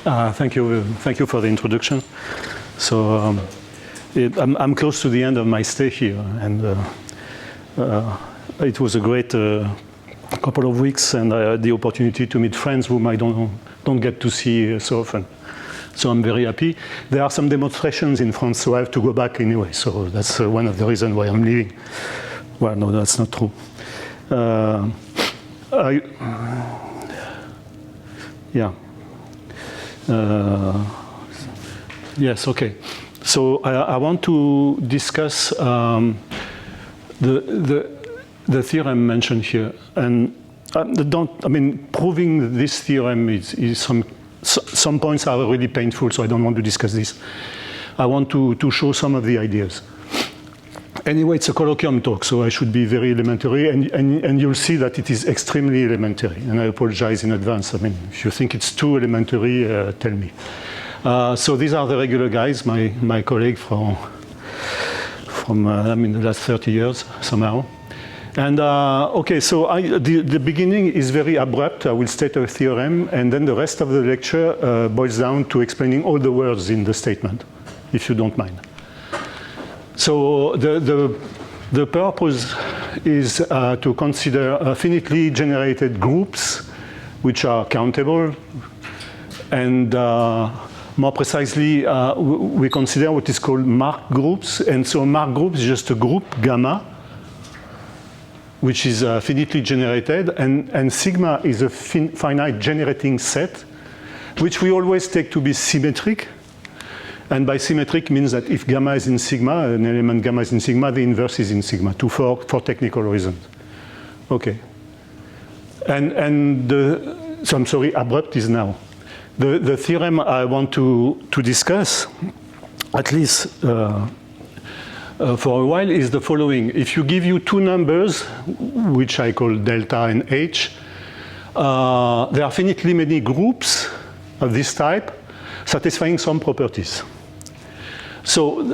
Thank you for the introduction. So I'm close to the end of my stay here, and it was a great couple of weeks, and I had the opportunity to meet friends whom I don't get to see so often. So I'm very happy. There are some demonstrations in France, so I have to go back anyway. So that's one of the reasons why I'm leaving. Well, no, that's not true. Yeah. Yes, okay. So I want to discuss the theorem mentioned here, and proving this theorem is some points are really painful, so I don't want to discuss this. I want to show some of the ideas. Anyway, it's a colloquium talk, so I should be very elementary, and you'll see that it is extremely elementary, and I apologize in advance. If you think it's too elementary, tell me. So these are the regular guys, my colleague from the last 30 years, somehow. And okay, so the beginning is very abrupt. I will state a theorem, and then the rest of the lecture boils down to explaining all the words in the statement, if you don't mind. So the purpose is to consider finitely generated groups which are countable, and more precisely, we consider what is called mark groups. And so mark group is just a group, gamma, which is finitely generated, and sigma is a finite generating set, which we always take to be symmetric. And by symmetric means that if gamma is in sigma, an element gamma is in sigma, the inverse is in sigma, for technical reasons. Okay. So I'm sorry, abrupt is now. The theorem I want to discuss, at least for a while, is the following. If you give you two numbers, which I call delta and h, there are finitely many groups of this type satisfying some properties. So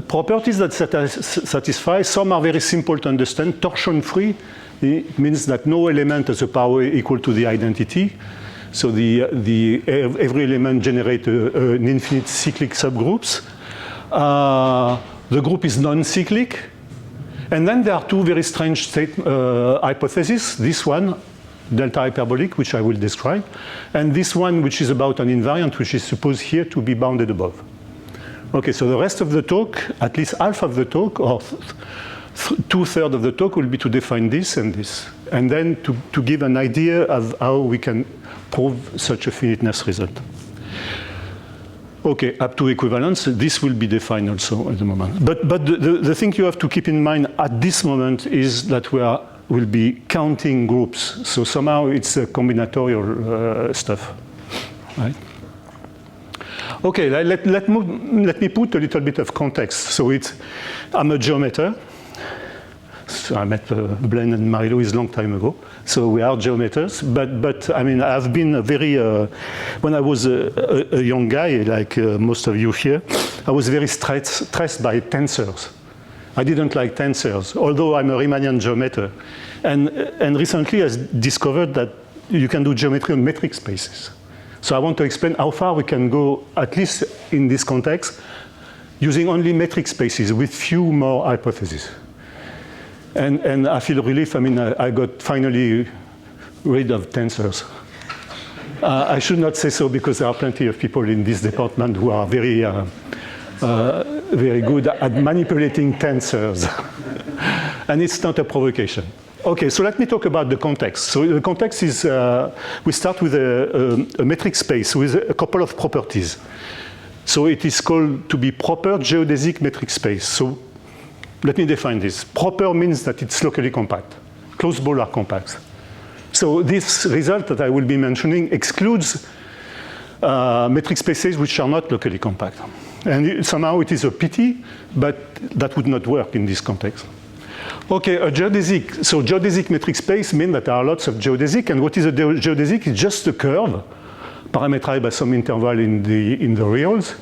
properties that satisfy, some are very simple to understand. Torsion-free means that no element has a power equal to the identity. So every element generates an infinite cyclic subgroups. The group is non-cyclic. And then there are two very strange hypotheses. This one, δ-hyperbolic, which I will describe, and this one, which is about an invariant, which is supposed here to be bounded above. Okay, so the rest of the talk, at least half of the talk, or 2/3 of the talk, will be to define this and this, and then to give an idea of how we can prove such a finiteness result. Okay, up to equivalence, this will be defined also at the moment. But the thing you have to keep in mind at this moment is that we'll be counting groups. So somehow it's a combinatorial stuff, right? Okay, let me put a little bit of context. So I'm a geometer. So I met Blaine and Marie-Louise a long time ago. So we are geometers, but I've been when I was a young guy, like most of you here, I was very stressed by tensors. I didn't like tensors, although I'm a Riemannian geometer. And recently I discovered that you can do geometry on metric spaces. So I want to explain how far we can go, at least in this context, using only metric spaces with few more hypotheses. And I feel relief. I got finally rid of tensors. I should not say so because there are plenty of people in this department who are very good at manipulating tensors. And it's not a provocation. Okay, so let me talk about the context. So the context is, we start with a metric space with a couple of properties. So it is called to be proper geodesic metric space. So let me define this. Proper means that it's locally compact. Closed balls are compact. So this result that I will be mentioning excludes metric spaces which are not locally compact. And somehow it is a pity, but that would not work in this context. Okay, a geodesic. So geodesic metric space means that there are lots of geodesic, and what is a geodesic? It's just a curve parameterized by some interval in the reals,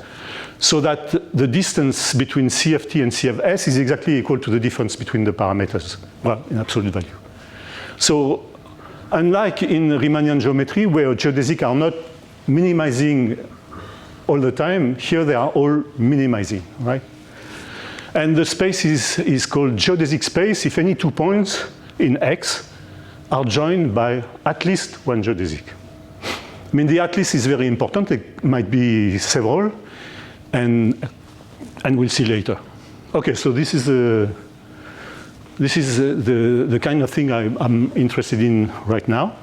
so that the distance between CFT and CFS is exactly equal to the difference between the parameters, well, in absolute value. So unlike in Riemannian geometry, where geodesic are not minimizing all the time. Here they are all minimizing, right? And the space is called geodesic space if any 2 points in X are joined by at least one geodesic. I mean, the at least is very important. It might be several, and we'll see later. Okay, so this is the kind of thing I'm interested in right now.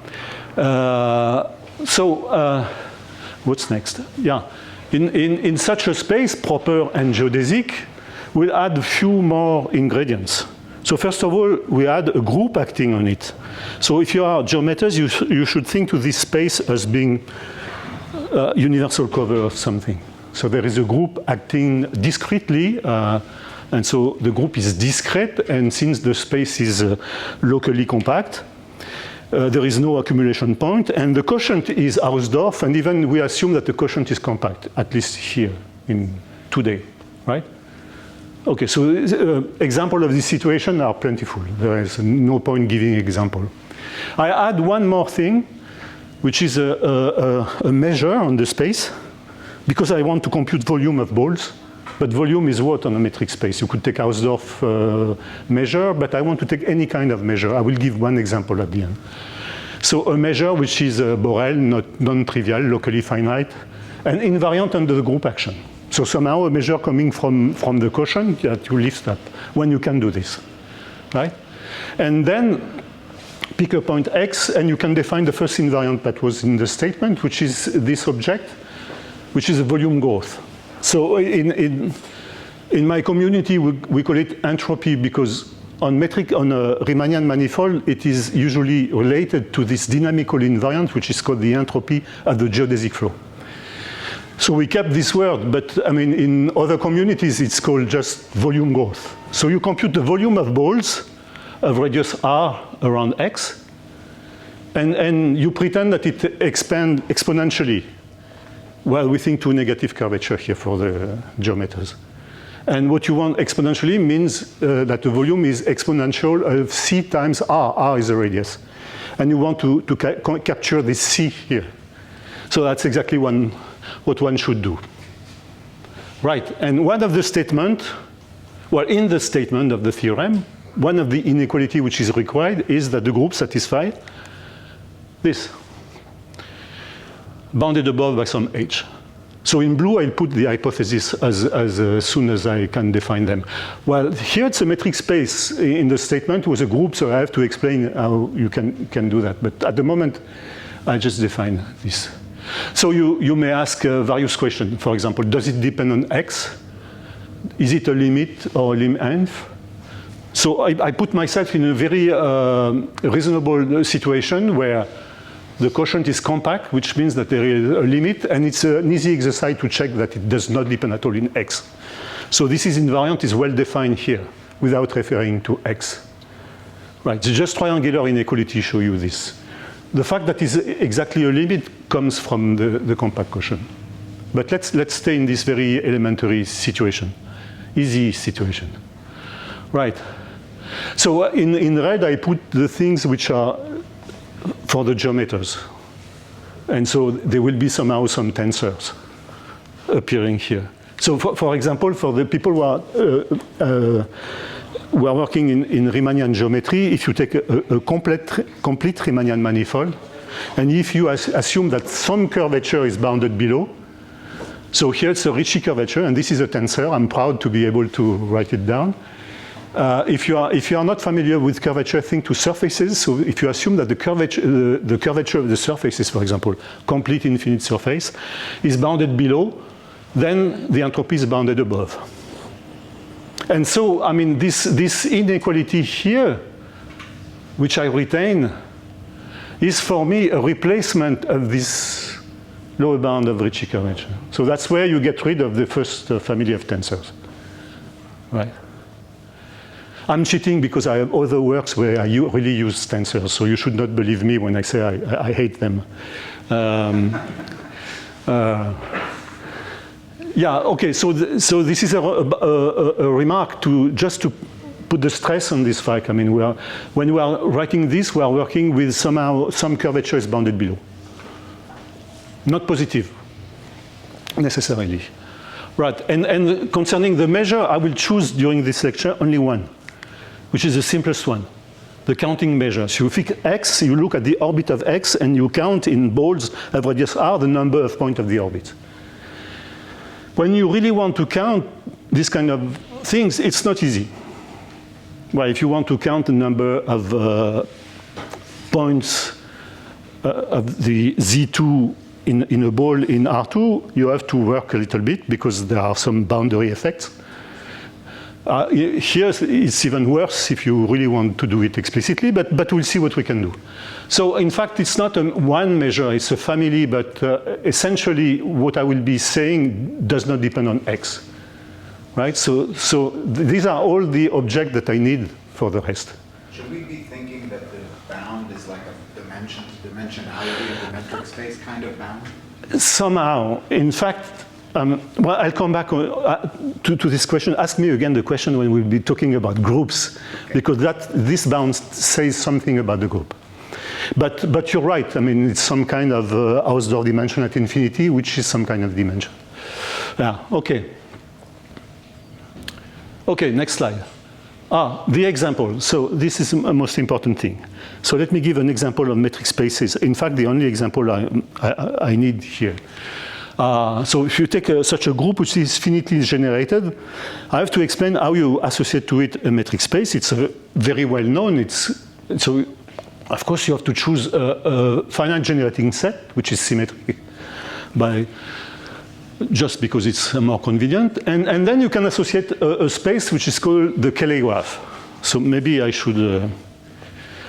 What's next? Yeah, in such a space, proper and geodesic, we'll add a few more ingredients. So first of all, we add a group acting on it. So if you are geometers, you should think to this space as being a universal cover of something. So there is a group acting discretely, and so the group is discrete, and since the space is locally compact, there is no accumulation point, and the quotient is Hausdorff, and even we assume that the quotient is compact, at least here in today, right? Okay, so examples of this situation are plentiful. There is no point giving example. I add one more thing, which is a measure on the space, because I want to compute volume of balls. But volume is what on a metric space? You could take Hausdorff measure, but I want to take any kind of measure. I will give one example at the end. So a measure which is Borel, non-trivial, locally finite, and invariant under the group action. So somehow a measure coming from the quotient that you lift up when you can do this, right? And then pick a point X, and you can define the first invariant that was in the statement, which is this object, which is a volume growth. So in my community, we call it entropy because on a Riemannian manifold, it is usually related to this dynamical invariant, which is called the entropy of the geodesic flow. So we kept this word, but I mean, in other communities, it's called just volume growth. So you compute the volume of balls of radius r around X, and you pretend that it expands exponentially. Well, we think to negative curvature here for the geometers. And what you want exponentially means that the volume is exponential of c times r. R is the radius. And you want to capture this c here. So that's exactly what one should do. Right, and one of the statement, well, in the statement of the theorem, one of the inequality which is required is that the group satisfy this, bounded above by some h. So in blue, I'll put the hypothesis as soon as I can define them. Well, here it's a metric space in the statement with a group, so I have to explain how you can do that. But at the moment, I just define this. So you may ask various questions. For example, does it depend on x? Is it a limit or a lim nth? So I put myself in a very reasonable situation where the quotient is compact, which means that there is a limit, and it's an easy exercise to check that it does not depend at all in x. So this invariant is well defined here without referring to x. Right, the just triangular inequality show you this. The fact that it's exactly a limit comes from the compact quotient. But let's stay in this very elementary situation, easy situation. Right. So in red, I put the things which are for the geometers. And so there will be somehow some tensors appearing here. So for example, for the people who are working in Riemannian geometry, if you take a complete Riemannian manifold, and if you assume that some curvature is bounded below, so here it's a Ricci curvature, and this is a tensor. I'm proud to be able to write it down. If you are not familiar with curvature, think to surfaces. So if you assume that the curvature of the surfaces, for example, complete infinite surface, is bounded below, then the entropy is bounded above. And so, I mean, this inequality here, which I retain, is for me a replacement of this lower bound of Ricci curvature. So that's where you get rid of the first family of tensors, right? I'm cheating because I have other works where I really use tensors, so you should not believe me when I say I hate them. Yeah, okay, so this is a remark just to put the stress on this fact. I mean, when we are writing this, we are working with some curvature is bounded below. not positive necessarily. Right, and concerning the measure, I will choose during this lecture only one, which is the simplest one, the counting measure. So you fix x, you look at the orbit of x, and you count in balls of radius r the number of points of the orbit. When you really want to count this kind of things, it's not easy. Well, if you want to count the number of points of the Z2 in a ball in R2, you have to work a little bit because there are some boundary effects. Here it's even worse if you really want to do it explicitly, but we'll see what we can do. So in fact, it's not one measure, it's a family, but essentially what I will be saying does not depend on X. Right? So these are all the objects that I need for the rest. Should we be thinking that the bound is like a dimensionality of the metric space kind of bound? Somehow. In fact, well, I'll come back to this question. Ask me again the question when we'll be talking about groups, okay. Because this bound says something about the group. But you're right. I mean, it's some kind of Hausdorff dimension at infinity, which is some kind of dimension. Yeah, okay. Okay, next slide. The example. So this is the most important thing. So let me give an example of metric spaces. In fact, the only example I need here. So if you take such a group which is finitely generated, I have to explain how you associate to it a metric space. It's very well known. So of course you have to choose a finite generating set, which is symmetric, just because it's more convenient. And then you can associate a space which is called the Cayley graph. So maybe I should,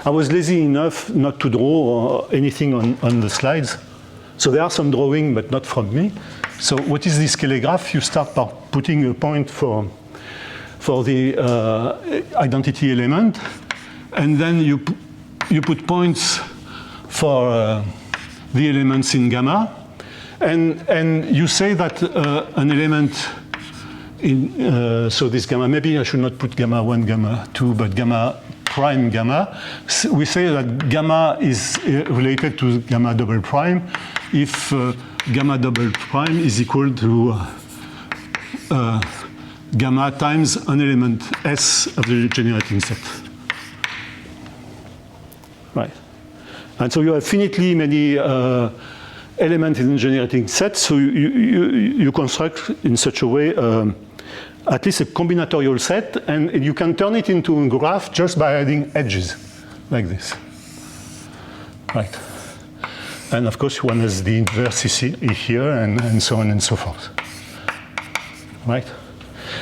I was lazy enough not to draw anything on the slides. So there are some drawing, but not from me. So what is this Cayley graph? You start by putting a point for the identity element, and then you put points for the elements in gamma, and you say that an element in so this gamma, maybe I should not put gamma 1, gamma 2, but gamma prime gamma. We say that gamma is related to gamma double prime if gamma double prime is equal to gamma times an element S of the generating set. Right. And so you have finitely many elements in the generating set, so you construct in such a way at least a combinatorial set, and you can turn it into a graph just by adding edges, like this. Right. And of course, one has the inverse here, and so on and so forth. Right.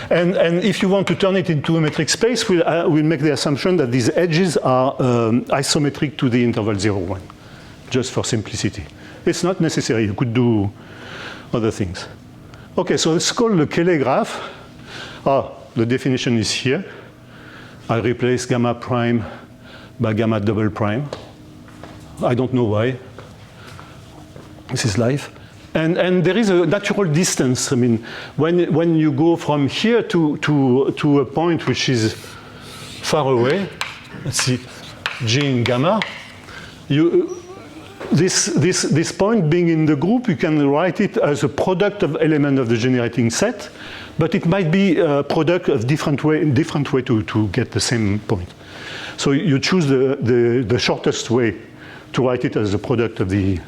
And if you want to turn it into a metric space, we'll make the assumption that these edges are isometric to the interval 0, 1, just for simplicity. It's not necessary. You could do other things. Okay, so it's called the Cayley graph. The definition is here. I replace gamma prime by gamma double prime. I don't know why. This is life. And there is a natural distance. I mean, when you go from here to a point which is far away, let's see, G in gamma, this point being in the group, you can write it as a product of element of the generating set, but it might be a product of different way to get the same point. So you choose the shortest way to write it as a product of the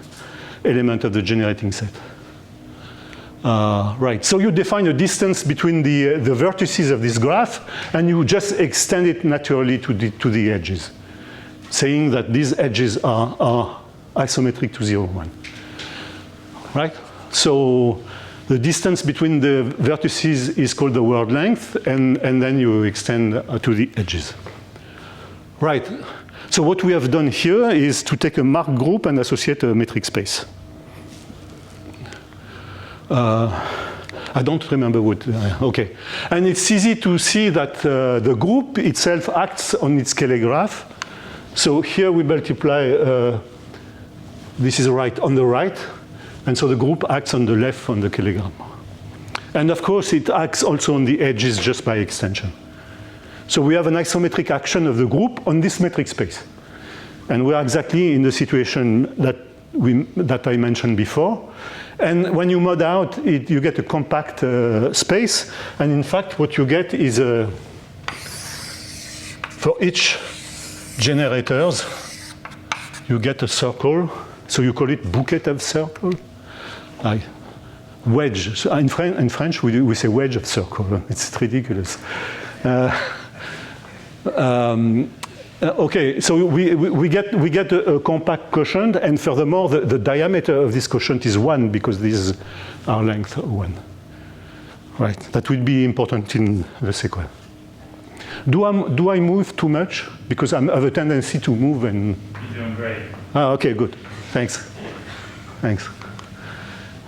element of the generating set. Right, so you define a distance between the vertices of this graph, and you just extend it naturally to the edges, saying that these edges are isometric to 0, 1. Right? So the distance between the vertices is called the word length, and then you extend to the edges. Right. So what we have done here is to take a marked group and associate a metric space. I don't remember what, okay. And it's easy to see that the group itself acts on its Cayley graph. So here we multiply, this is right on the right, and so the group acts on the left on the Cayley graph. And of course it acts also on the edges just by extension. So we have an isometric action of the group on this metric space. And we are exactly in the situation that that I mentioned before. And when you mod out, you get a compact space. And in fact, what you get is for each generators, you get a circle. So you call it bouquet of circle. Wedge. So in French, we say wedge of circle. It's ridiculous. Okay, so we get a compact quotient, and furthermore, the diameter of this quotient is 1 because this is our length 1. Right, that will be important in the sequence. Do I move too much? Because I have a tendency to move and. You're doing great. Okay, good. Thanks. Thanks.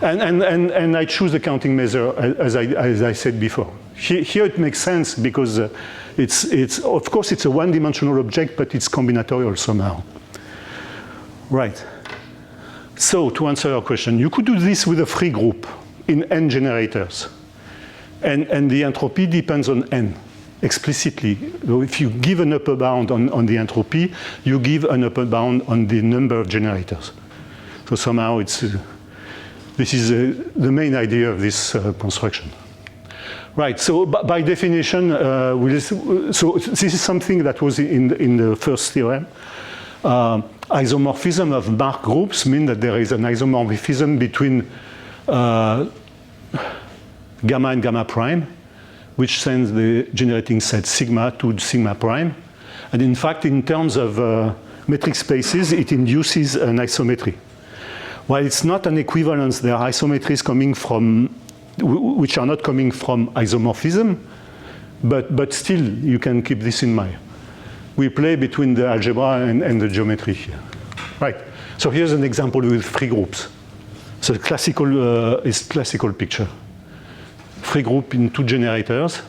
And I choose the counting measure as I said before. Here it makes sense because it's of course it's a one-dimensional object, but it's combinatorial somehow. Right. So to answer your question, you could do this with a free group in n generators, and the entropy depends on n explicitly. So if you give an upper bound on the entropy, you give an upper bound on the number of generators. So somehow it's this is the main idea of this construction. Right, so by definition, so this is something that was in the first theorem. Isomorphism of Mark groups mean that there is an isomorphism between gamma and gamma prime, which sends the generating set sigma to sigma prime. And in fact, in terms of metric spaces, it induces an isometry. While it's not an equivalence, there are isometries coming from which are not coming from isomorphism, but still you can keep this in mind. We play between the algebra and the geometry here. Right, so here's an example with free groups. So the classical picture. Free group in 2 generators,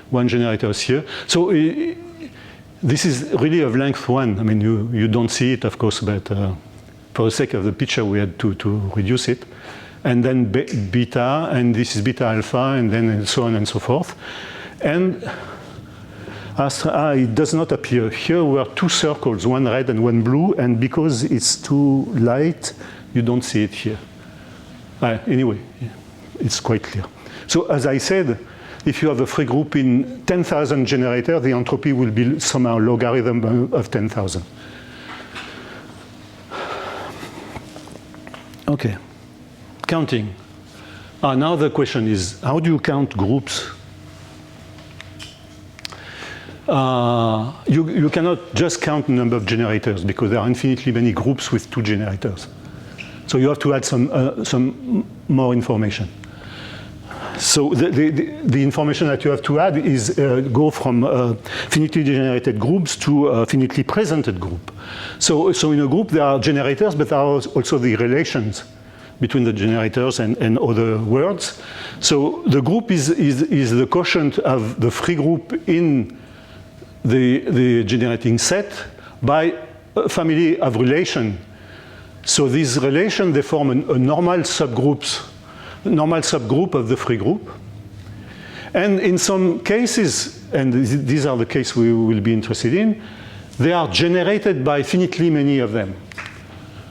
1 generator is here. So this is really of length 1. I mean, you don't see it, of course, but for the sake of the picture, we had to reduce it. And then beta, and this is beta alpha, and then so on and so forth. And it does not appear. Here were 2 circles, 1 red and 1 blue, and because it's too light, you don't see it here. Anyway, it's quite clear. So as I said, if you have a free group in 10,000 generators, the entropy will be somehow logarithm of 10,000. Okay. Counting. Now the question is, how do you count groups? You cannot just count the number of generators because there are infinitely many groups with 2 generators. So you have to add some more information. So the information that you have to add is go from finitely generated groups to a finitely presented group. So in a group there are generators, but there are also the relations between the generators and other words. So the group is the quotient of the free group in the generating set by a family of relation. So these relations, they form a normal subgroup of the free group. And in some cases, and these are the cases we will be interested in, they are generated by finitely many of them.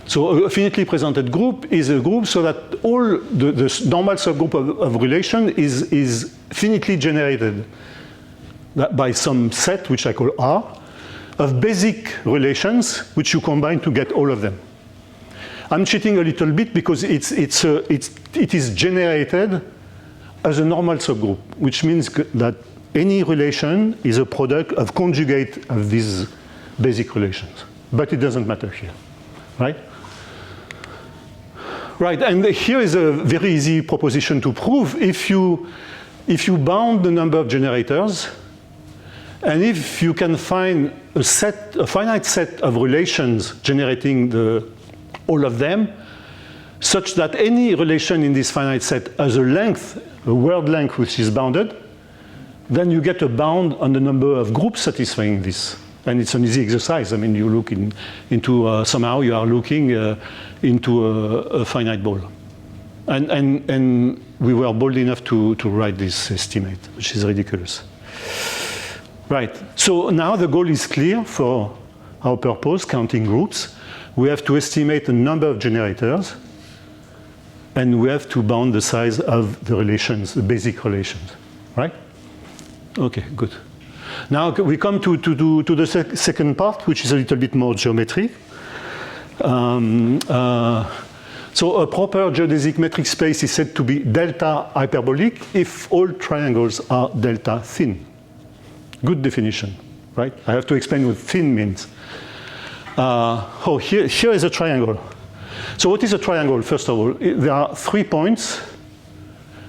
So a finitely presented group is a group so that all the normal subgroup of relation is finitely generated by some set, which I call R, of basic relations, which you combine to get all of them. I'm cheating a little bit because it is generated as a normal subgroup, which means that any relation is a product of conjugate of these basic relations. But it doesn't matter here, right? Right, and here is a very easy proposition to prove. If you bound the number of generators, and if you can find a finite set of relations generating all of them, such that any relation in this finite set has a length, a word length which is bounded, then you get a bound on the number of groups satisfying this. And it's an easy exercise. I mean, you look into somehow you are looking into a finite ball. And we were bold enough to write this estimate, which is ridiculous. Right, so now the goal is clear for our purpose, counting groups. we have to estimate the number of generators, and we have to bound the size of the relations, the basic relations, right? Okay, good. Now we come to the second part, which is a little bit more geometry. So a proper geodesic metric space is said to be delta hyperbolic if all triangles are delta thin. Good definition, right? I have to explain what thin means. Here is a triangle. So what is a triangle, first of all? There are 3 points,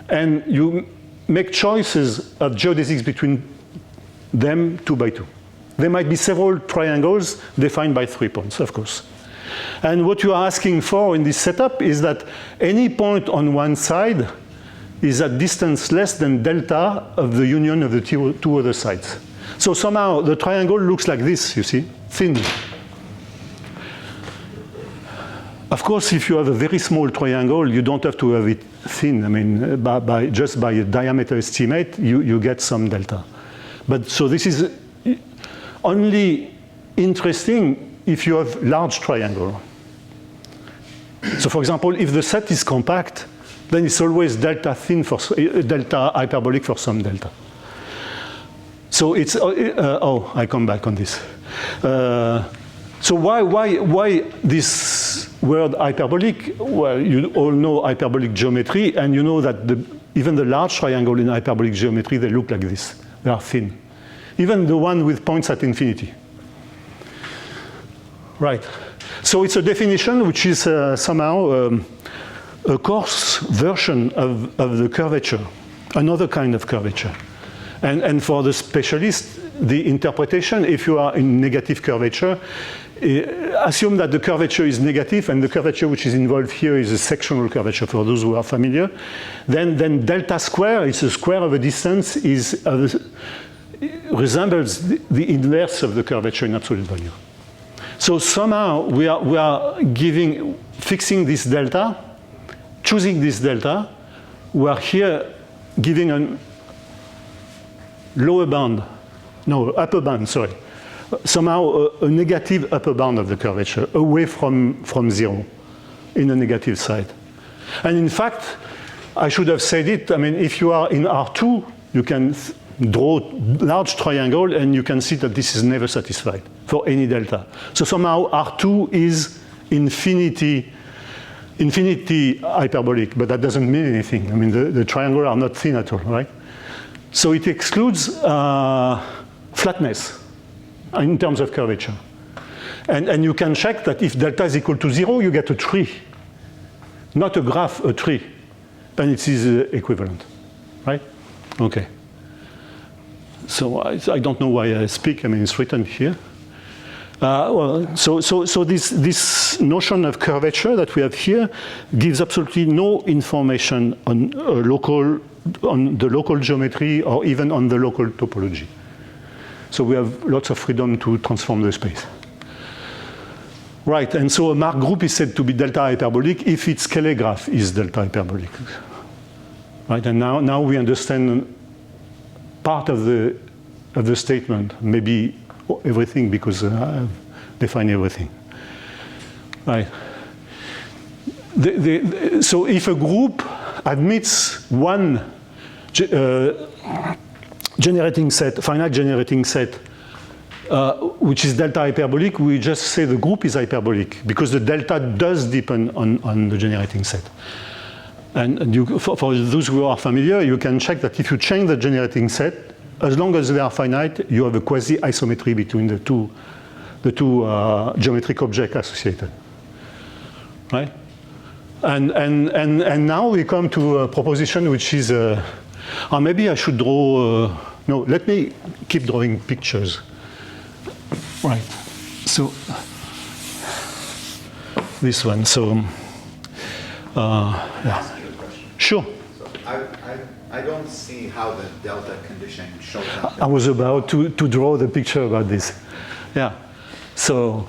and you make choices of geodesics between them 2 by 2. There might be several triangles defined by 3 points, of course. And what you are asking for in this setup is that any point on one side is at distance less than delta of the union of the 2 other sides. So somehow the triangle looks like this, you see, thin. Of course, if you have a very small triangle, you don't have to have it thin. I mean, just by a diameter estimate, you get some delta. But so this is only interesting if you have large triangle. So for example, if the set is compact, then it's always delta thin for delta hyperbolic for some delta. So it's I come back on this. So why this word hyperbolic? Well, you all know hyperbolic geometry, and you know that even the large triangle in hyperbolic geometry, they look like this. They are thin. Even the one with points at infinity. Right. So it's a definition which is somehow a coarse version of the curvature, another kind of curvature. And for the specialist, the interpretation, if you are in negative curvature, assume that the curvature is negative, and the curvature which is involved here is a sectional curvature for those who are familiar. Then delta square is the square of a distance resembles the inverse of the curvature in absolute value. So somehow we are fixing this delta, choosing this delta. We are here giving a lower bound, no, upper bound, sorry. Somehow a negative upper bound of the curvature, away from 0 in the negative side. And in fact, I should have said it, I mean, if you are in R2, you can draw large triangle and you can see that this is never satisfied for any delta. So somehow R2 is infinity hyperbolic, but that doesn't mean anything. I mean, the triangles are not thin at all, right? So it excludes flatness in terms of curvature. And you can check that if delta is equal to 0, you get a tree. Not a graph, a tree. And it is equivalent, right? Okay. So I don't know why I speak. I mean, it's written here. So this notion of curvature that we have here gives absolutely no information on the local geometry or even on the local topology. So we have lots of freedom to transform the space. Right, and so a marked group is said to be delta hyperbolic if its scalar graph is delta hyperbolic. Right, and now we understand part of the statement, maybe everything, because I've defined everything. Right. So if a group admits one generating set, finite generating set, which is delta hyperbolic, we just say the group is hyperbolic because the delta does depend on the generating set. And for those who are familiar, you can check that if you change the generating set, as long as they are finite, you have a quasi-isometry between the two geometric objects associated, right? And now we come to a proposition which is, maybe I should draw, no, let me keep drawing pictures. Right, so this one, so, yeah. Sure. So I don't see how the delta condition shows up. I was about to draw the picture about this. Yeah. So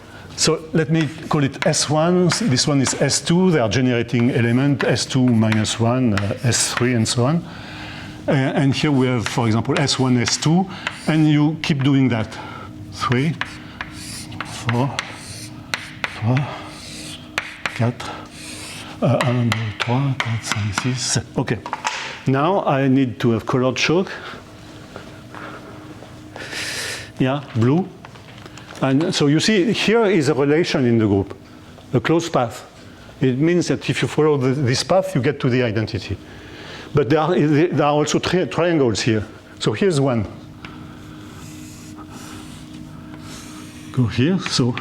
let me call it S1. This one is S2. They are generating element S2 minus 1, S3, and so on. And here we have, for example, S1, S2. And you keep doing that. 3, 4, 5, 4, 1, 2, 3, 4, 5, 6, 7. Okay. Now I need to have colored chalk. Yeah, blue. And so you see, here is a relation in the group, a closed path. It means that if you follow this path, you get to the identity. But there are also triangles here. So here's one. Go here. So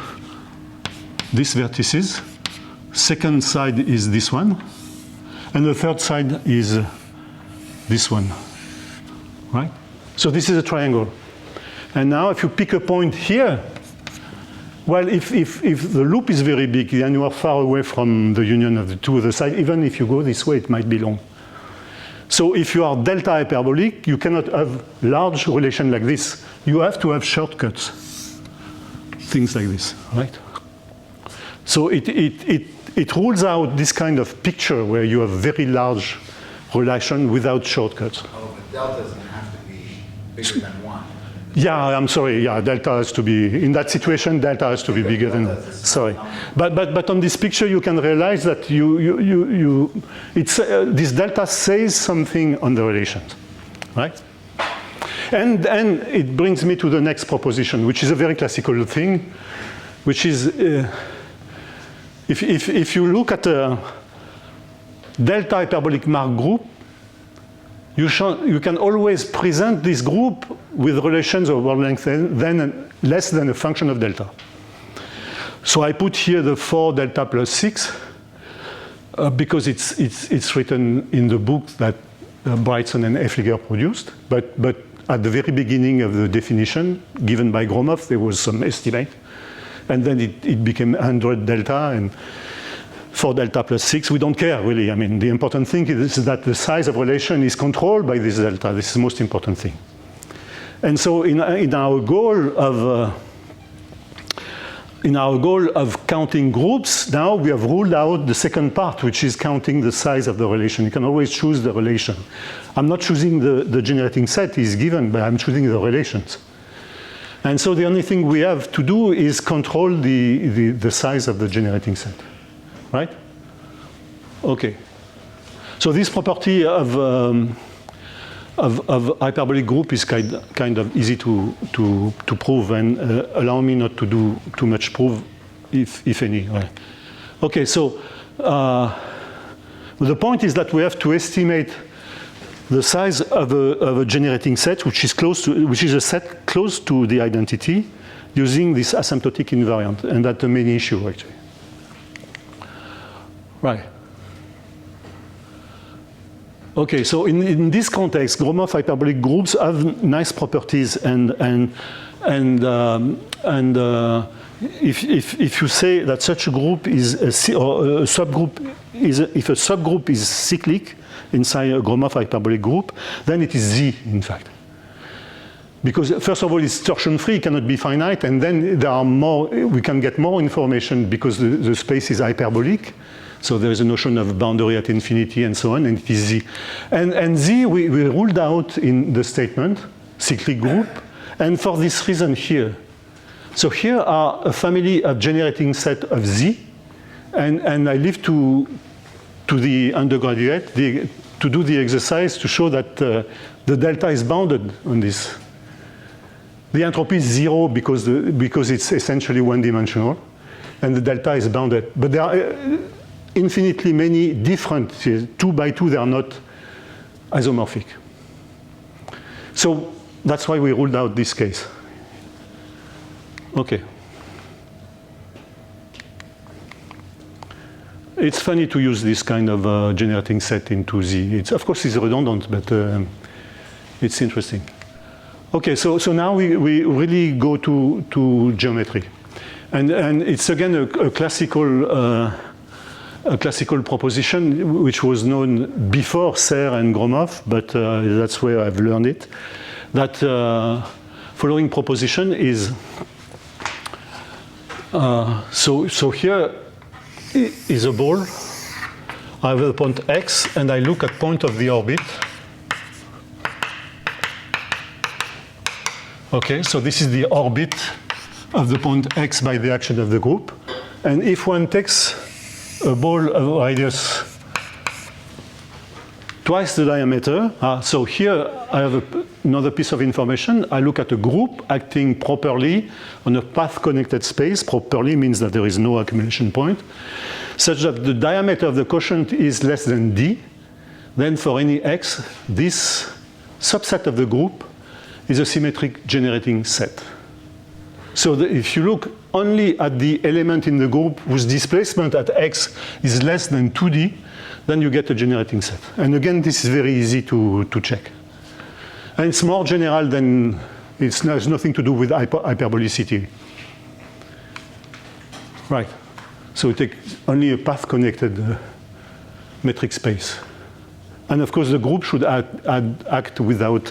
this vertices. Second side is this one. And the third side is this one. Right? So this is a triangle. And now if you pick a point here, well, if the loop is very big, then you are far away from the union of the two other sides. Even if you go this way, it might be long. So if you are delta hyperbolic, you cannot have large relation like this. You have to have shortcuts, things like this, right? So it rules out this kind of picture where you have very large relation without shortcuts. Oh, but delta doesn't have to be bigger than 1. Yeah, I'm sorry. Yeah, delta has to be, in that situation, delta has to be bigger than, sorry. But on this picture, you can realize that this delta says something on the relations, right? And it brings me to the next proposition, which is a very classical thing, which is, if you look at a delta hyperbolic Mark group, you can always present this group with relations of world length less than a function of delta. So I put here the 4 delta plus 6 because it's written in the book that Brightson and Effliger produced. But at the very beginning of the definition given by Gromov, there was some estimate. And then it became 100 delta and 4 delta plus 6, we don't care really. I mean, the important thing is that the size of relation is controlled by this delta. This is the most important thing. And so in our goal of counting groups, now we have ruled out the second part, which is counting the size of the relation. You can always choose the relation. I'm not choosing the generating set is given, but I'm choosing the relations. And so the only thing we have to do is control the size of the generating set. Right? Okay. So this property of hyperbolic group is kind of easy to prove and allow me not to do too much proof, if any. Right. Okay. So the point is that we have to estimate the size of a generating set, which is a set close to the identity, using this asymptotic invariant, and that's the main issue actually. Right. Okay, so in this context, Gromov-Hyperbolic groups have nice properties, and if you say that such a group is or a subgroup is if a subgroup is cyclic inside a Gromov-Hyperbolic group, then it is Z, in fact. Because first of all, it's torsion-free, it cannot be finite, and then there are more. We can get more information because the space is hyperbolic. So there is a notion of boundary at infinity and so on, and it is Z. And Z, we ruled out in the statement, cyclic group, and for this reason here. So here are a family of generating set of Z, and I leave to the undergraduate to do the exercise to show that the delta is bounded on this. The entropy is 0 because it's essentially one-dimensional, and the delta is bounded. But there are infinitely many different, 2 by 2, they are not isomorphic. So that's why we ruled out this case. Okay. It's funny to use this kind of generating set into Z. Of course, it's redundant, but it's interesting. Okay, so now we really go to geometry. And it's again a classical proposition which was known before Serre and Gromov, but that's where I've learned it. That following proposition is so here is a ball. I have a point X, and I look at point of the orbit. Okay, so this is the orbit of the point X by the action of the group. And if one takes a ball of radius twice the diameter. So here I have another piece of information. I look at a group acting properly on a path-connected space. Properly means that there is no accumulation point, such that the diameter of the quotient is less than d. Then for any x, this subset of the group is a symmetric generating set. So if you look only at the element in the group whose displacement at x is less than 2d, then you get a generating set. And again, this is very easy to check. And it's more general than, it has nothing to do with hyperbolicity. Right. So we take only a path-connected metric space. And of course, the group should act without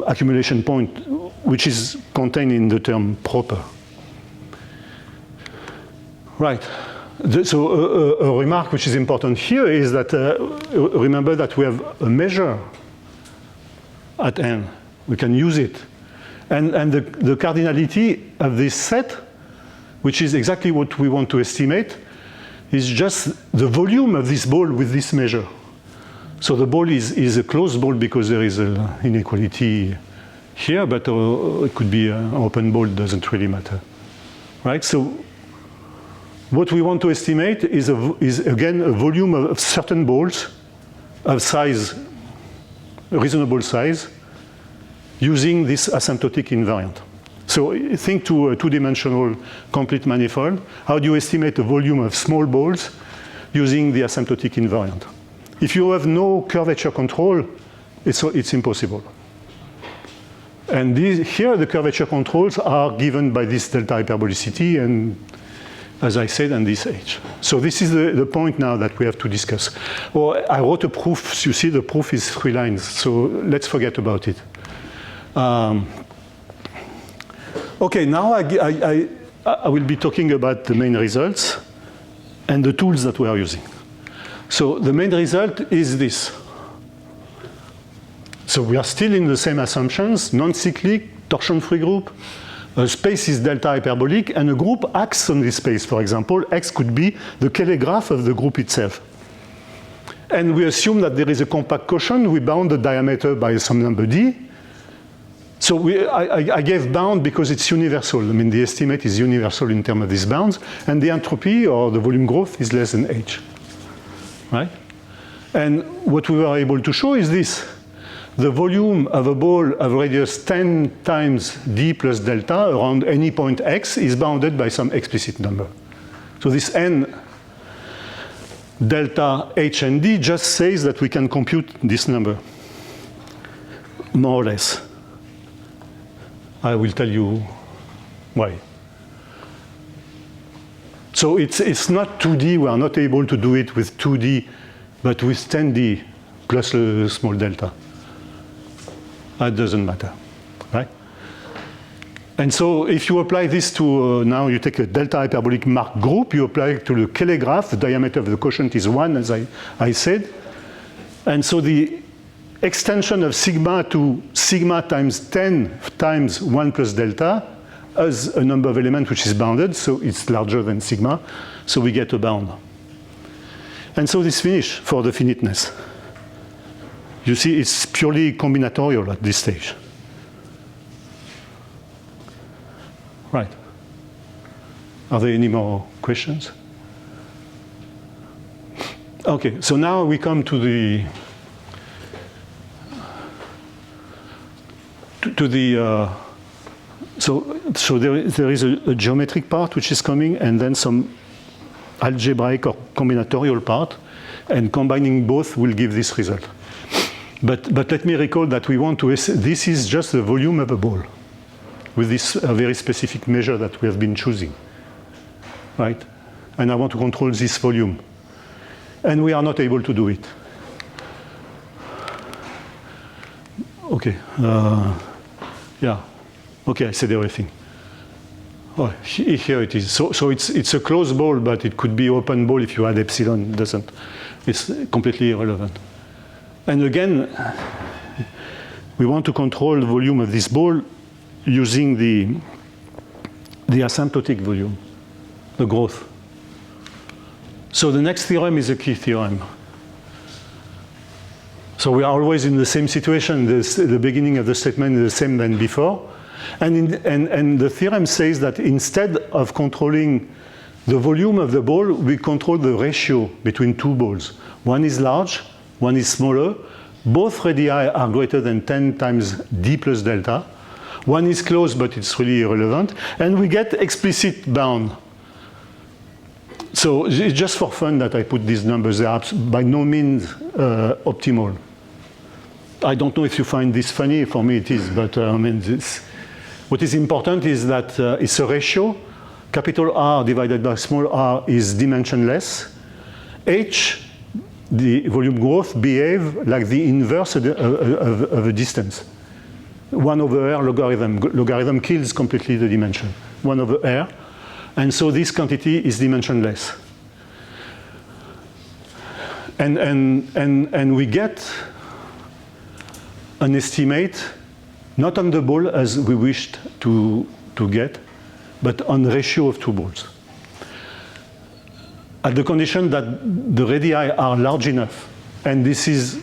accumulation point, which is contained in the term proper. Right. So a remark which is important here is that remember that we have a measure at n. We can use it. And the cardinality of this set, which is exactly what we want to estimate, is just the volume of this ball with this measure. So the ball is a closed ball because there is an inequality here, but it could be an open ball, doesn't really matter. Right? So what we want to estimate is again a volume of certain balls of size, reasonable size, using this asymptotic invariant. So think to a two-dimensional complete manifold. How do you estimate the volume of small balls using the asymptotic invariant? If you have no curvature control, it's impossible. And here the curvature controls are given by this delta hyperbolicity and, as I said, and this h. So this is the point now that we have to discuss. Or I wrote a proof. You see, the proof is 3 lines. So let's forget about it. Okay, now I will be talking about the main results and the tools that we are using. So the main result is this. So we are still in the same assumptions, non-cyclic, torsion-free group. A space is delta hyperbolic, and a group acts on this space. For example, X could be the Cayley graph of the group itself. And we assume that there is a compact quotient. We bound the diameter by some number d. So I gave bound because it's universal. I mean, the estimate is universal in terms of these bounds. And the entropy, or the volume growth, is less than h. Right? And what we were able to show is this. The volume of a ball of radius 10 times d plus delta around any point x is bounded by some explicit number. So this n delta h and d just says that we can compute this number, more or less. I will tell you why. So it's not 2D. We are not able to do it with 2D, but with 10D plus a small delta. That doesn't matter, right? And so if you apply this to, now you take a delta hyperbolic marked group, you apply it to the Cayley graph, the diameter of the quotient is 1, as I said. And so the extension of sigma to sigma times 10 times 1 plus delta has a number of elements which is bounded, so it's larger than sigma, so we get a bound. And so this finish for the finiteness. You see, it's purely combinatorial at this stage. Right. Are there any more questions? Okay, so now we come to the so there is a geometric part which is coming, and then some algebraic or combinatorial part, and combining both will give this result. But let me recall that we want to, this is just the volume of a ball with this very specific measure that we have been choosing, right? And I want to control this volume. And we are not able to do it. Okay, yeah, okay, I said everything. Oh, here it is. So it's a closed ball, but it could be open ball if you add epsilon. It doesn't. It's completely irrelevant. And again, we want to control the volume of this ball using the asymptotic volume, the growth. So the next theorem is a key theorem. So we are always in the same situation. The beginning of the statement is the same than before. And the theorem says that instead of controlling the volume of the ball, we control the ratio between two balls. One is large, one is smaller. Both radii are greater than 10 times d plus delta. One is close, but it's really irrelevant. And we get explicit bound. So it's just for fun that I put these numbers. They are by no means optimal. I don't know if you find this funny. For me, it is. But I mean, what is important is that it's a ratio. Capital R divided by small r is dimensionless. H, the volume growth, behave like the inverse of a distance. 1 over r logarithm. Logarithm kills completely the dimension. 1 over r. And so this quantity is dimensionless. And we get an estimate, not on the ball as we wished to get, but on the ratio of two balls. At the condition that the radii are large enough. And this is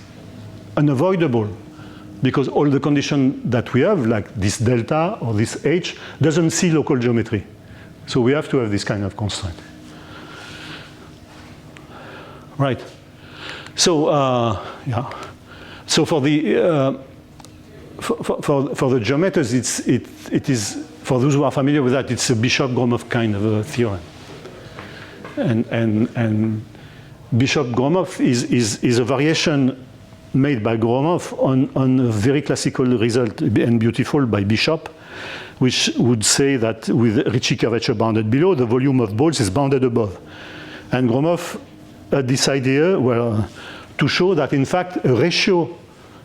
unavoidable because all the conditions that we have, like this delta or this h, doesn't see local geometry. So we have to have this kind of constraint. Right. So yeah. So for the for the geometers, it is, for those who are familiar with that, it's a Bishop-Gromov kind of a theorem. And Bishop-Gromov is a variation made by Gromov on a very classical result and beautiful by Bishop, which would say that with Ricci curvature bounded below, the volume of balls is bounded above. And Gromov had this idea to show that in fact a ratio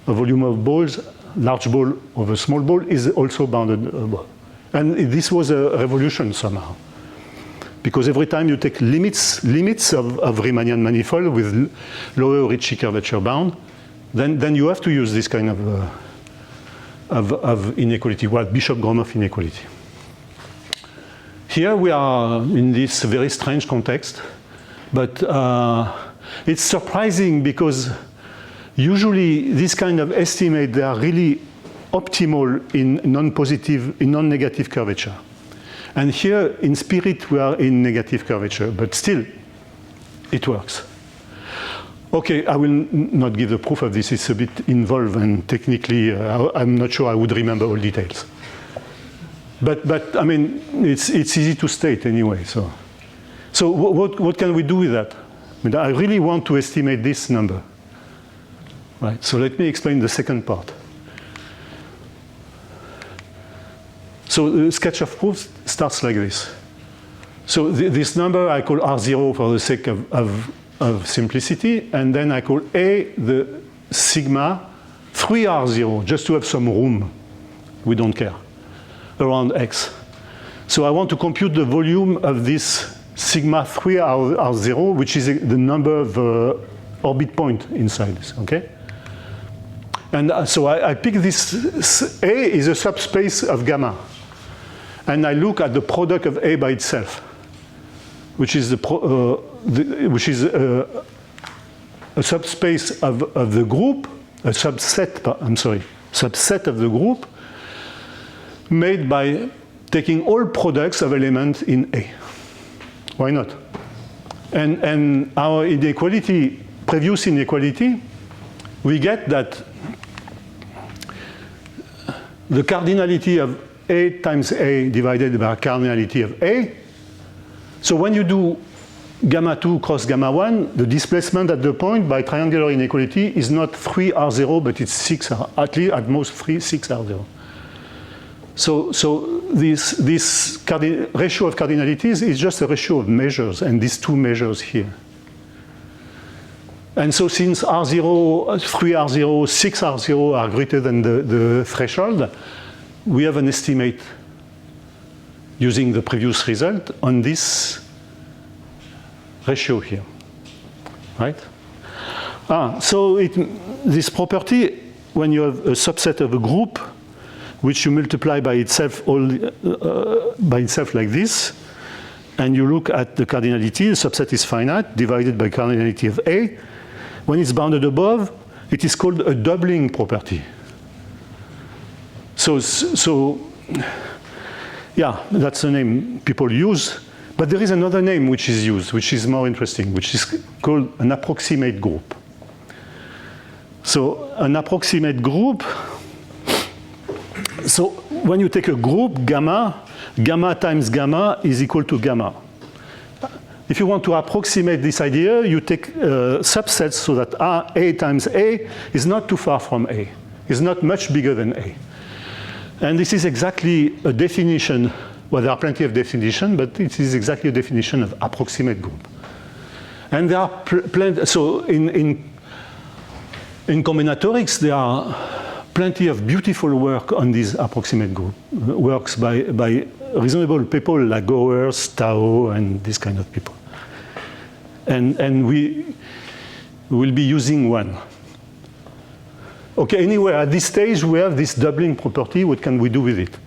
of volume of balls, large ball over small ball, is also bounded above. And this was a revolution somehow. Because every time you take limits of Riemannian manifold with lower Ricci curvature bound, then you have to use this kind of inequality, Bishop-Gromov inequality. Here we are in this very strange context, but it's surprising because usually this kind of estimate, they are really optimal in non-negative curvature. And here, in spirit, we are in negative curvature, but still, it works. Okay, I will not give the proof of this. It's a bit involved, and technically, I'm not sure I would remember all details. But I mean, it's easy to state anyway. So what can we do with that? I mean, I really want to estimate this number. Right. So let me explain the second part. So the sketch of proofs starts like this. So this number I call R0 for the sake of simplicity, and then I call A the sigma 3R0, just to have some room. We don't care. Around X. So I want to compute the volume of this sigma 3R0, which is the number of orbit point inside this, okay? And so I pick this, A is a subspace of gamma. And I look at the product of A by itself, which is a subspace of the group, a subset of the group, made by taking all products of elements in A. Why not? And our inequality, previous inequality, we get that the cardinality of A times A divided by cardinality of A. So when you do gamma 2 cross gamma 1, the displacement at the point by triangular inequality is not 3R0, but it's 6R, at least at most 6R0. So this ratio of cardinalities is just a ratio of measures, and these two measures here. And so since R0, 3R0, 6R0 are greater than the threshold, we have an estimate using the previous result on this ratio here, right? So this property, when you have a subset of a group, which you multiply by itself like this, and you look at the cardinality, the subset is finite, divided by cardinality of A. When it's bounded above, it is called a doubling property. So yeah, that's the name people use. But there is another name which is used, which is more interesting, which is called an approximate group. So an approximate group, so when you take a group, gamma times gamma is equal to gamma. If you want to approximate this idea, you take subsets so that A times A is not too far from A. It's not much bigger than A. And this is exactly a definition. Well, there are plenty of definitions, but it is exactly a definition of approximate group. And there are plenty, so in combinatorics, there are plenty of beautiful work on these approximate group, works by reasonable people like Gowers, Tao, and this kind of people. And we will be using one. Okay, anyway, at this stage, we have this doubling property. What can we do with it?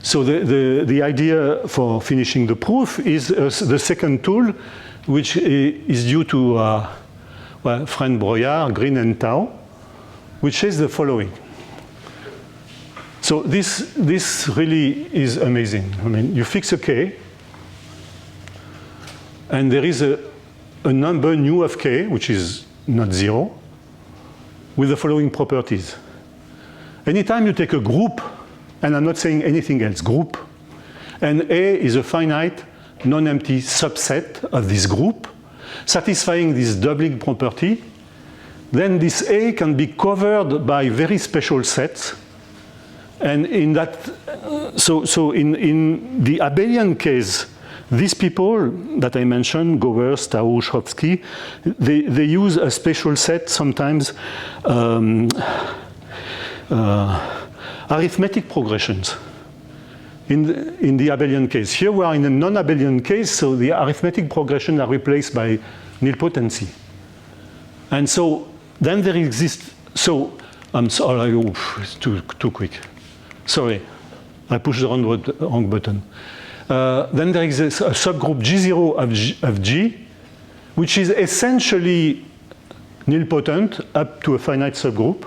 So the idea for finishing the proof is the second tool, which is due to well, friend Broyard, Green, and Tao, which is the following. So this really is amazing. I mean, you fix a k, and there is a number nu of k, which is not 0, with the following properties. Anytime you take a group, and I'm not saying anything else, group, and A is a finite, non-empty subset of this group, satisfying this doubling property, then this A can be covered by very special sets. And in that, so in the abelian case, these people that I mentioned, Gowers, Tao, Shrovsky, they use a special set sometimes, arithmetic progressions in the abelian case. Here we are in a non-abelian case, so the arithmetic progressions are replaced by nilpotency. And so then there exists, so I'm sorry, it's too quick. Sorry, I pushed the wrong button. Then there exists a subgroup G0 of G, which is essentially nilpotent up to a finite subgroup,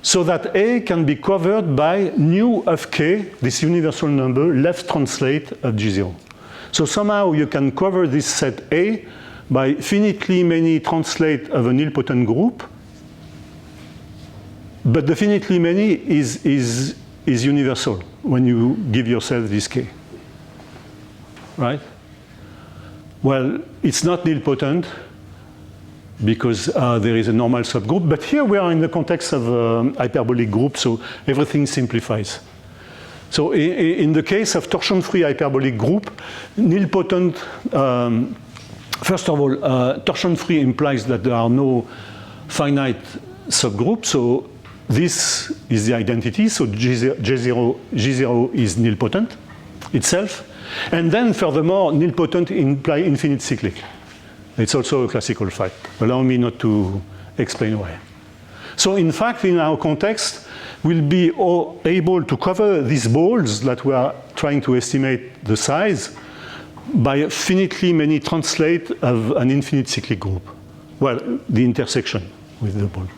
so that A can be covered by nu of K, this universal number, left translate of G0. So somehow you can cover this set A by finitely many translate of a nilpotent group, but the finitely many is universal when you give yourself this K, right? Well, it's not nilpotent because there is a normal subgroup, but here we are in the context of a hyperbolic group, so everything simplifies. So in the case of torsion-free hyperbolic group, nilpotent, first of all, torsion-free implies that there are no finite subgroups, so this is the identity, so G0 is nilpotent itself. And then furthermore, nilpotent implies infinite cyclic. It's also a classical fact. Allow me not to explain why. So in fact, in our context, we'll be able to cover these balls that we are trying to estimate the size by finitely many translate of an infinite cyclic group. Well, the intersection with the ball.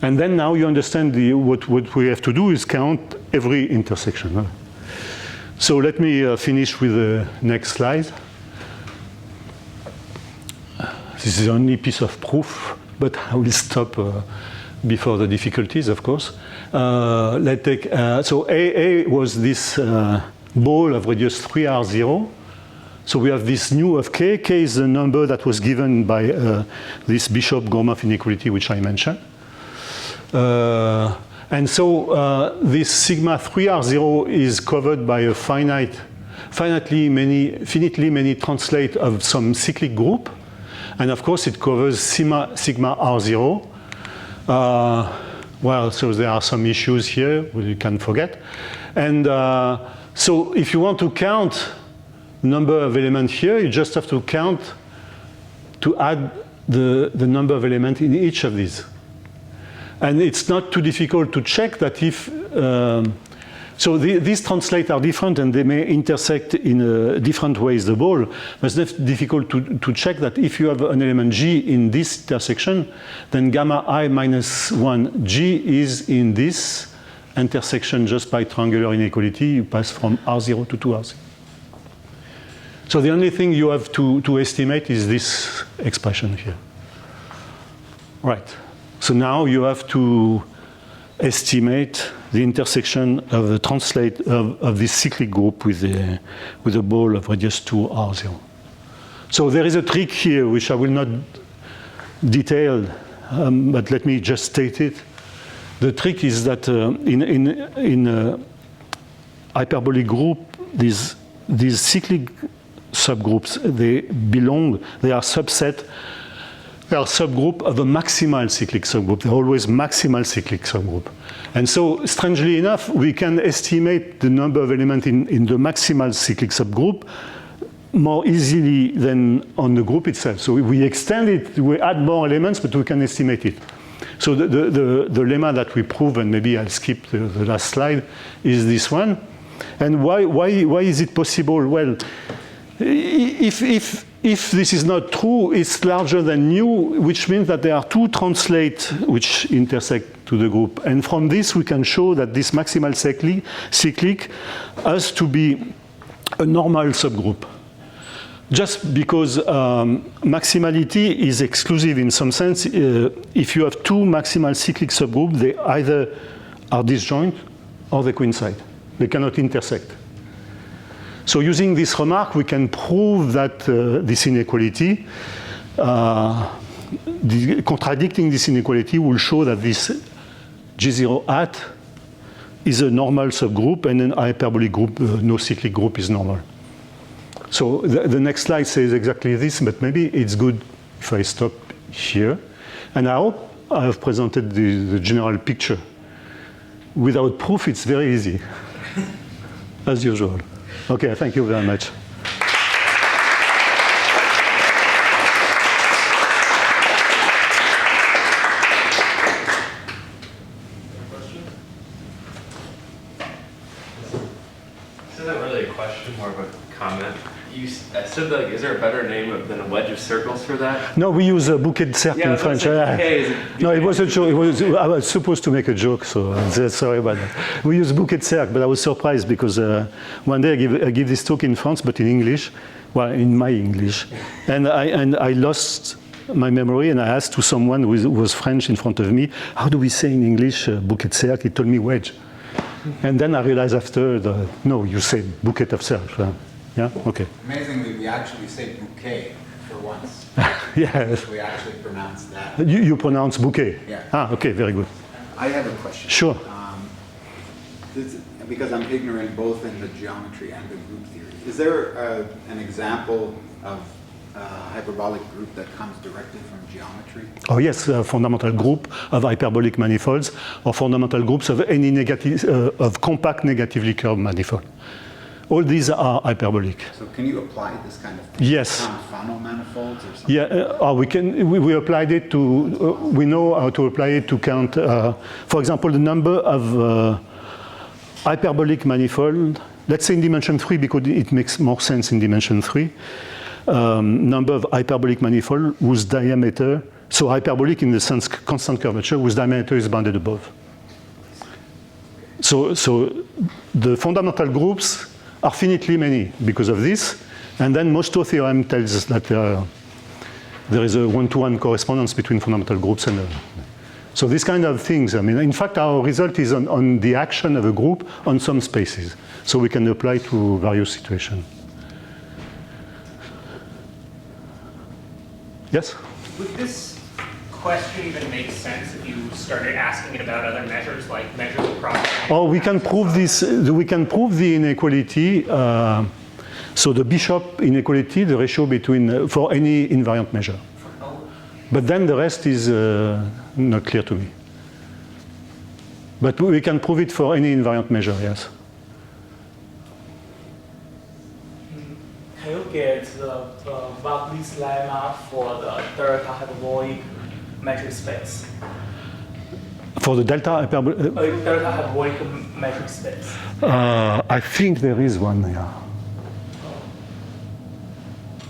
And then now you understand what we have to do is count every intersection. So let me finish with the next slide. This is the only piece of proof, but I will stop before the difficulties, of course. Let's take, so A was this ball of radius 3r0. So we have this nu of k. K is the number that was given by this Bishop-Gromov inequality, which I mentioned. And so this sigma 3r0 is covered by a finitely many translate of some cyclic group. And of course, it covers sigma r0. Well, so there are some issues here you can forget. And so if you want to count number of elements here, you just have to count to add the number of elements in each of these. And it's not too difficult to check that if So these translates are different and they may intersect in different ways the ball. But it's difficult to check that if you have an element G in this intersection, then gamma I minus 1 G is in this intersection just by triangular inequality. You pass from R0 to 2R0. So the only thing you have to estimate is this expression here. Right. So now you have to estimate the intersection of the translate of this cyclic group with a ball of radius 2R0. So there is a trick here which I will not detail, but let me just state it. The trick is that in a hyperbolic group, these cyclic subgroups, they are subset. They are subgroup of a maximal cyclic subgroup. They're always maximal cyclic subgroup. And so, strangely enough, we can estimate the number of elements in the maximal cyclic subgroup more easily than on the group itself. So we extend it, we add more elements, but we can estimate it. So the lemma that we prove, and maybe I'll skip the last slide, is this one. And why is it possible? Well, if this is not true, it's larger than nu, which means that there are two translates which intersect to the group. And from this, we can show that this maximal cyclic has to be a normal subgroup. Just because maximality is exclusive in some sense, if you have two maximal cyclic subgroups, they either are disjoint or they coincide. They cannot intersect. So using this remark, we can prove that this inequality, contradicting this inequality will show that this G0 hat is a normal subgroup and an hyperbolic group, no cyclic group is normal. So the next slide says exactly this, but maybe it's good if I stop here. And I hope I have presented the general picture. Without proof, it's very easy, as usual. Okay, thank you very much. This isn't really a question, more of a comment. I said, like, is there a better name than a wedge of circles for that? No, we use a bouquet de cercle in French. No, it was a joke. I was supposed to make a joke, so sorry about that. We use bouquet de cercle, but I was surprised because one day I give this talk in France, but in English, well, in my English, and I lost my memory, and I asked to someone who was French in front of me, how do we say in English bouquet de cercle? He told me wedge, and then I realized after, no, you say bouquet of cercle. Yeah. Okay. Amazingly, we actually say bouquet for once. Yes. We actually pronounce that. You pronounce bouquet? Yeah. Ah, okay, very good. I have a question. Sure. Because I'm ignorant both in the geometry and the group theory. Is there an example of a hyperbolic group that comes directly from geometry? Oh yes, a fundamental group of hyperbolic manifolds or fundamental groups of any negative, of compact negatively curved manifold. All these are hyperbolic. So can you apply this kind of thing? Yes. To Fano manifolds or something? Yeah, we applied it to, we know how to apply it to count, for example, the number of hyperbolic manifold, let's say in dimension 3 because it makes more sense in dimension 3, number of hyperbolic manifold whose diameter, so hyperbolic in the sense constant curvature, whose diameter is bounded above. So the fundamental groups are finitely many because of this, and then Mostow theorem tells us that there is a one-to-one correspondence between fundamental groups and so these kind of things. I mean, in fact, our result is on the action of a group on some spaces, so we can apply to various situations. Yes? Would this question even make sense if you started asking it about other measures, like measures of property? Oh, we can prove this. We can prove the inequality. So the Bishop inequality, the ratio between for any invariant measure. But then the rest is not clear to me. But we can prove it for any invariant measure. Yes. Can you get the Berkeley's lemma for the third hyperbolic metric space? For the delta hyperbolic, delta hyperbolic metric space. I think there is one, yeah.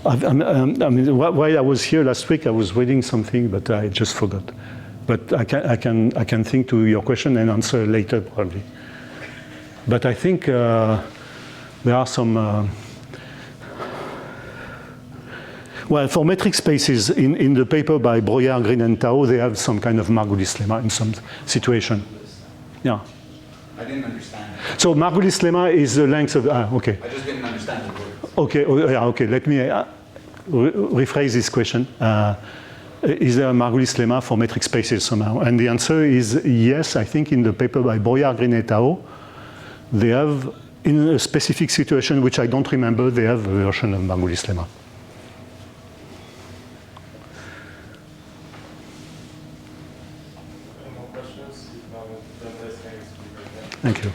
I mean, while I was here last week, I was reading something, but I just forgot. But I can think to your question and answer later, probably. But I think there are some... well, for metric spaces, in the paper by Breuer, Green, and Tao, they have some kind of Margulis lemma in some situation. Yeah. I didn't understand it. So Margulis lemma is the length of... okay. I just didn't understand the word. Okay, yeah, okay. Let me rephrase this question. Is there a Margulis lemma for metric spaces somehow? And the answer is yes. I think in the paper by Breuer, Green, and Tao, they have, in a specific situation which I don't remember, they have a version of Margulis lemma. Any more questions? If not, then this hangs. Thank you.